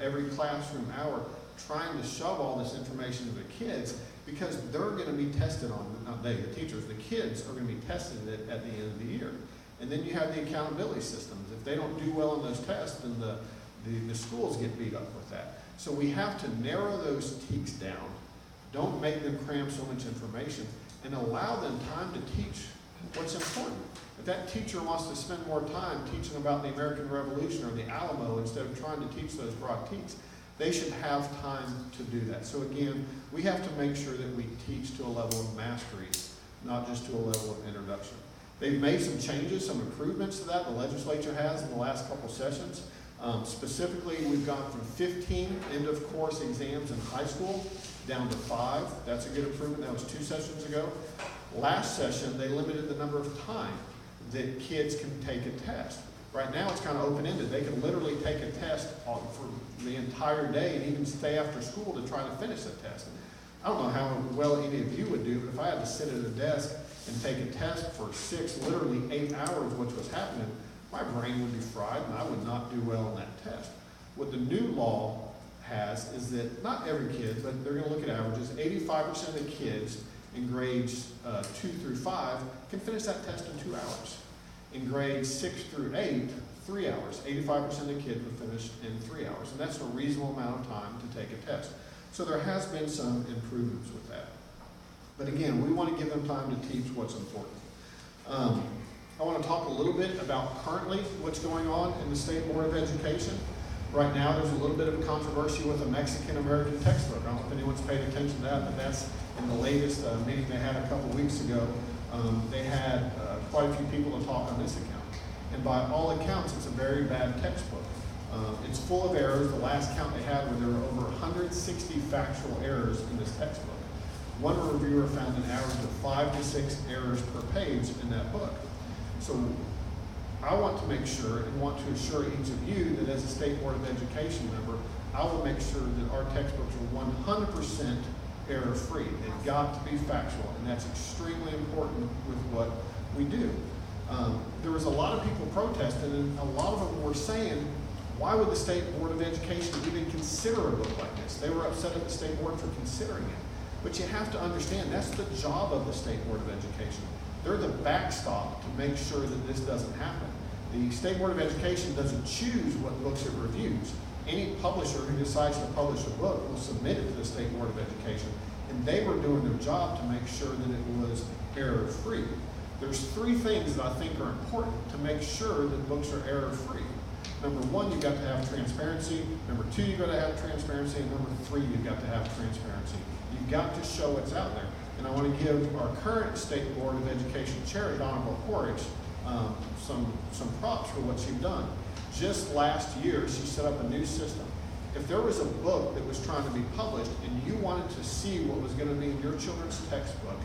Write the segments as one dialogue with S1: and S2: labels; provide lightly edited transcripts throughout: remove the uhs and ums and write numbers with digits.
S1: every classroom hour trying to shove all this information to the kids, because they're going to be tested on, not they, the teachers, the kids are going to be tested at the end of the year. And then you have the accountability systems. If they don't do well on those tests, then the schools get beat up with that. So we have to narrow those TEKs down. Don't make them cram so much information, and allow them time to teach what's important. If that teacher wants to spend more time teaching about the American Revolution or the Alamo instead of trying to teach those broad TEKs, they should have time to do that. So again, we have to make sure that we teach to a level of mastery, not just to a level of introduction. They've made some changes, some improvements to that, the legislature has in the last couple sessions. Specifically, we've gone from 15 end-of-course exams in high school down to 5. That's a good improvement. That was 2 sessions ago. Last session, they limited the number of time that kids can take a test. Right now, it's kind of open-ended. They can literally take a test for the entire day and even stay after school to try to finish the test. I don't know how well any of you would do, but if I had to sit at a desk and take a test for 6, literally 8 hours, which was happening, my brain would be fried and I would not do well on that test. What the new law has is that not every kid, but they're going to look at averages, 85% of the kids in grades 2 through 5 can finish that test in 2 hours. In grades 6 through 8, 3 hours. 85% of the kids would finish in 3 hours, and that's a reasonable amount of time to take a test. So there has been some improvements with that. But again, we want to give them time to teach what's important. I want to talk a little bit about currently what's going on in the State Board of Education. Right now, there's a little bit of a controversy with a Mexican-American textbook. I don't know if anyone's paid attention to that, but that's in the latest meeting they had a couple weeks ago. They had quite a few people to talk on this account. And by all accounts, it's a very bad textbook. It's full of errors. The last count they had, where there were over 160 factual errors in this textbook. One reviewer found an average of 5 to 6 errors per page in that book. So I want to make sure and want to assure each of you that as a State Board of Education member, I will make sure that our textbooks are 100% error-free. They've got to be factual, and that's extremely important with what we do. There was a lot of people protesting, and a lot of them were saying, why would the State Board of Education even consider a book like this? They were upset at the State Board for considering it. But you have to understand, that's the job of the State Board of Education. They're the backstop to make sure that this doesn't happen. The State Board of Education doesn't choose what books it reviews. Any publisher who decides to publish a book will submit it to the State Board of Education, and they were doing their job to make sure that it was error-free. There's 3 things that I think are important to make sure that books are error-free. Number 1, you've got to have transparency. Number 2, you've got to have transparency. And number 3, you've got to have transparency. You've got to show what's out there. And I want to give our current State Board of Education Chair, Donna Horwich, some props for what she's done. Just last year, she set up a new system. If there was a book that was trying to be published and you wanted to see what was going to be in your children's textbook,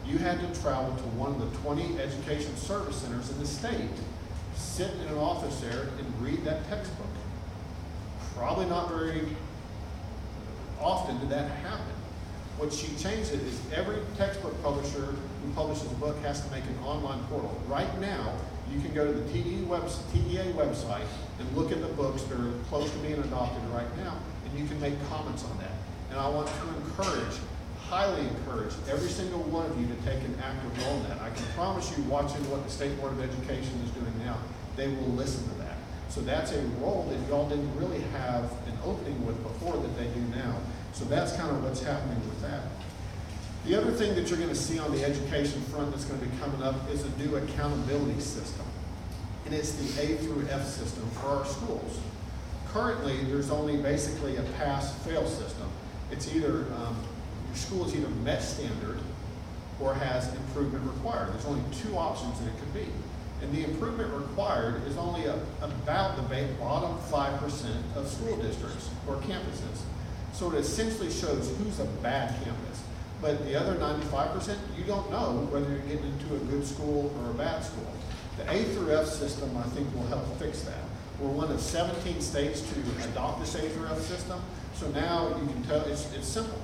S1: you had to travel to one of the 20 education service centers in the state, sit in an office there and read that textbook. Probably not very often did that happen. What she changed it is every textbook publisher who publishes a book has to make an online portal. Right now, you can go to the TEA website and look at the books that are close to being adopted right now, and you can make comments on that. And I want to encourage, highly encourage, every single one of you to take an active role in that. I can promise you, watching what the State Board of Education is doing now, they will listen to that. So that's a role that y'all didn't really have an opening with before that they do now. So that's kind of what's happening with that. The other thing that you're going to see on the education front that's going to be coming up is a new accountability system. And it's the A through F system for our schools. Currently, there's only basically a pass-fail system. It's either, your school is either met standard or has improvement required. There's only 2 options that it could be. And the improvement required is only about the bottom 5% of school districts or campuses. So it essentially shows who's a bad campus. But the other 95%, you don't know whether you're getting into a good school or a bad school. The A through F system, I think, will help fix that. We're one of 17 states to adopt this A through F system. So now you can tell, it's simple.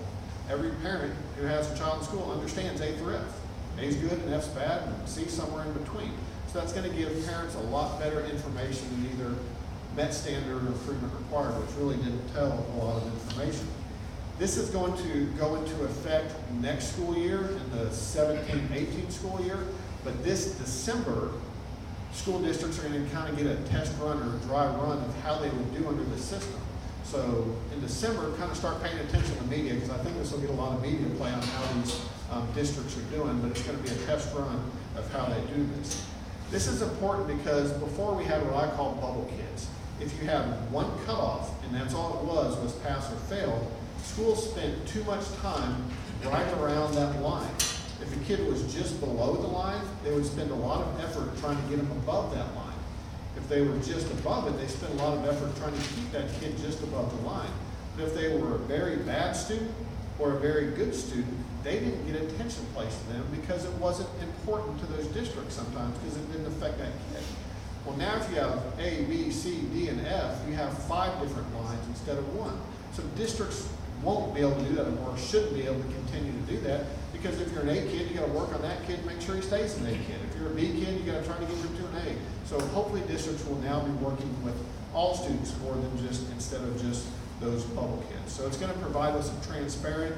S1: Every parent who has a child in school understands A through F. A's good and F's bad, and C's somewhere in between. So that's going to give parents a lot better information than either met standard or improvement required, which really didn't tell a lot of information. This is going to go into effect next school year, in the 17-18 school year, but this December, school districts are going to kind of get a test run or a dry run of how they would do under the system. So in December, kind of start paying attention to media, because I think this will get a lot of media play on how these districts are doing, but it's going to be a test run of how they do this. This is important because before we had what I call bubble kids. If you had one cutoff, and that's all it was pass or fail, schools spent too much time right around that line. If a kid was just below the line, they would spend a lot of effort trying to get them above that line. If they were just above it, they spent a lot of effort trying to keep that kid just above the line. But if they were a very bad student or a very good student, they didn't get attention placed to them because it wasn't important to those districts sometimes because it didn't affect that kid. Well, now if you have A, B, C, D, and F, you have 5 different lines instead of 1. So districts won't be able to do that anymore, shouldn't be able to continue to do that, because if you're an A kid, you got to work on that kid, make sure he stays an A kid. If you're a B kid, you got to try to get him to an A. So hopefully districts will now be working with all students more than instead of just those bubble kids. So it's going to provide us a transparent,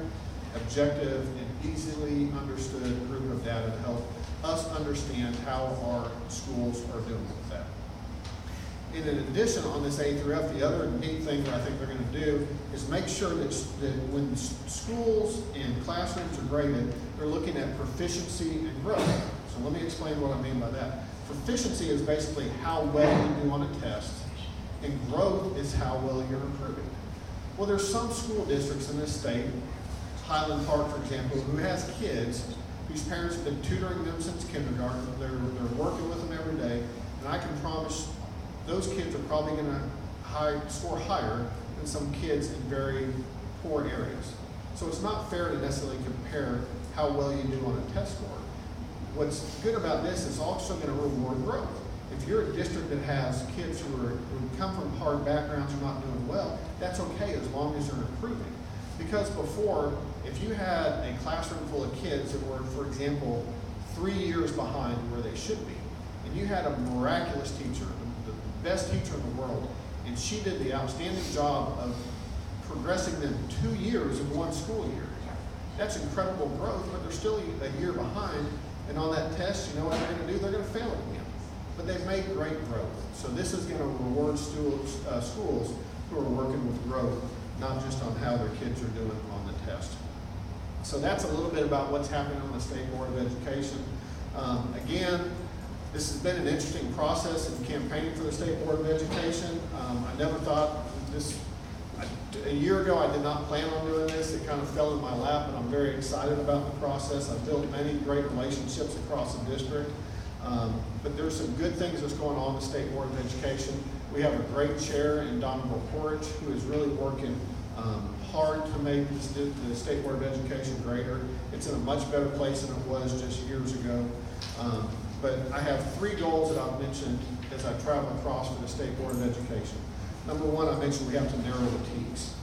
S1: objective, and easily understood group of data to help us understand how our schools are doing with that. And in addition, on this A through F, the other neat thing that I think they're going to do is make sure that when schools and classrooms are graded, they're looking at proficiency and growth. So let me explain what I mean by that. Proficiency is basically how well you do on a test, and growth is how well you're improving. Well, there's some school districts in this state, Highland Park, for example, who has kids whose parents have been tutoring them since kindergarten. They're working with them every day, and I can promise those kids are probably going to score higher than some kids in very poor areas. So it's not fair to necessarily compare how well you do on a test score. What's good about this is also going to reward growth. If you're a district that has kids who come from hard backgrounds who are not doing well, that's okay as long as they're improving. Because before, if you had a classroom full of kids that were, for example, 3 years behind where they should be, and you had a miraculous teacher, the best teacher in the world, and she did the outstanding job of progressing them 2 years in one school year. That's incredible growth, but they're still a year behind, and on that test, you know what they're going to do? They're going to fail again. But they've made great growth. So this is going to reward schools who are working with growth, not just on how their kids are doing on the test. So that's a little bit about what's happening on the State Board of Education. Again, this has been an interesting process in campaigning for the State Board of Education. I never thought a year ago I did not plan on doing this. It kind of fell in my lap, and I'm very excited about the process. I've built many great relationships across the district. But there's some good things that's going on in the State Board of Education. We have a great chair in Donovan Porridge who is really working hard to make the State Board of Education greater. It's in a much better place than it was just years ago. But I have 3 goals that I've mentioned as I travel across for the State Board of Education. Number 1, I mentioned we have to narrow the TEKS.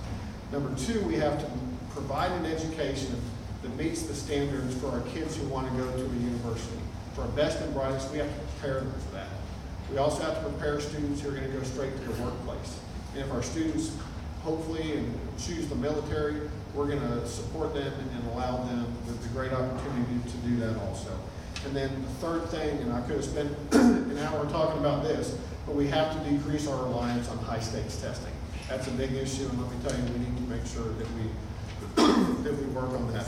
S1: Number 2, we have to provide an education that meets the standards for our kids who want to go to a university. For our best and brightest, we have to prepare them for that. We also have to prepare students who are going to go straight to the workplace. And if our students hopefully choose the military, we're going to support them and allow them the great opportunity to do that also. And then the third thing, and I could have spent an hour talking about this, but we have to decrease our reliance on high-stakes testing. That's a big issue, and let me tell you, we need to make sure that we work on that.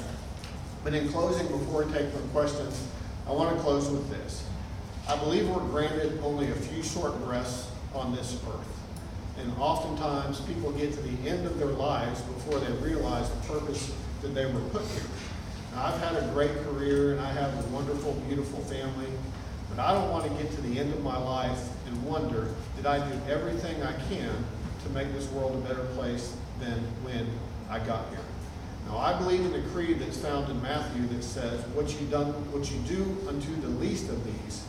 S1: But in closing, before we take some questions, I want to close with this. I believe we're granted only a few short breaths on this earth. And oftentimes people get to the end of their lives before they realize the purpose that they were put here. Now, I've had a great career and I have a wonderful, beautiful family, but I don't want to get to the end of my life and wonder, did I do everything I can to make this world a better place than when I got here? Now, I believe in the creed that's found in Matthew that says, what you do unto the least of these,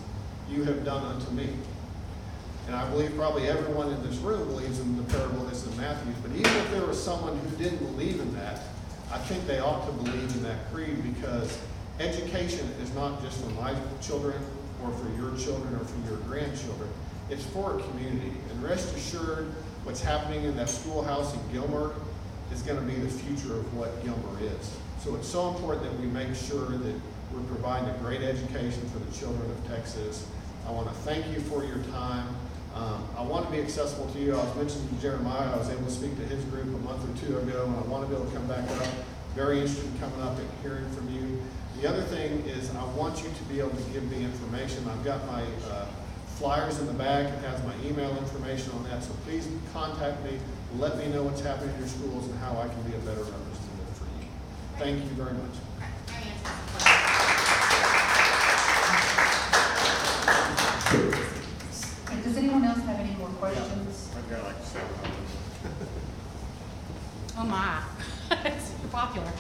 S1: you have done unto me. And I believe probably everyone in this room believes in the parable that's in Matthew, but even if there was someone who didn't believe in that, I think they ought to believe in that creed, because education is not just for my children or for your children or for your grandchildren. it's for a community. And rest assured, what's happening in that schoolhouse in Gilmer is going to be the future of what Gilmer is. So it's so important that we make sure that we're providing a great education for the children of Texas. I want to thank you for your time. I want to be accessible to you. I was mentioning to Jeremiah, I was able to speak to his group a month or two ago, and I want to be able to come back up. Very interested in coming up and hearing from you. The other thing is I want you to be able to give me information. I've got my flyers in the back. It has my email information on that. So please contact me. Let me know what's happening in your schools and how I can be a better representative for you. Thank you very much.
S2: Does anyone else have any more questions?
S1: I've got like 7 others.
S3: Oh my, it's popular.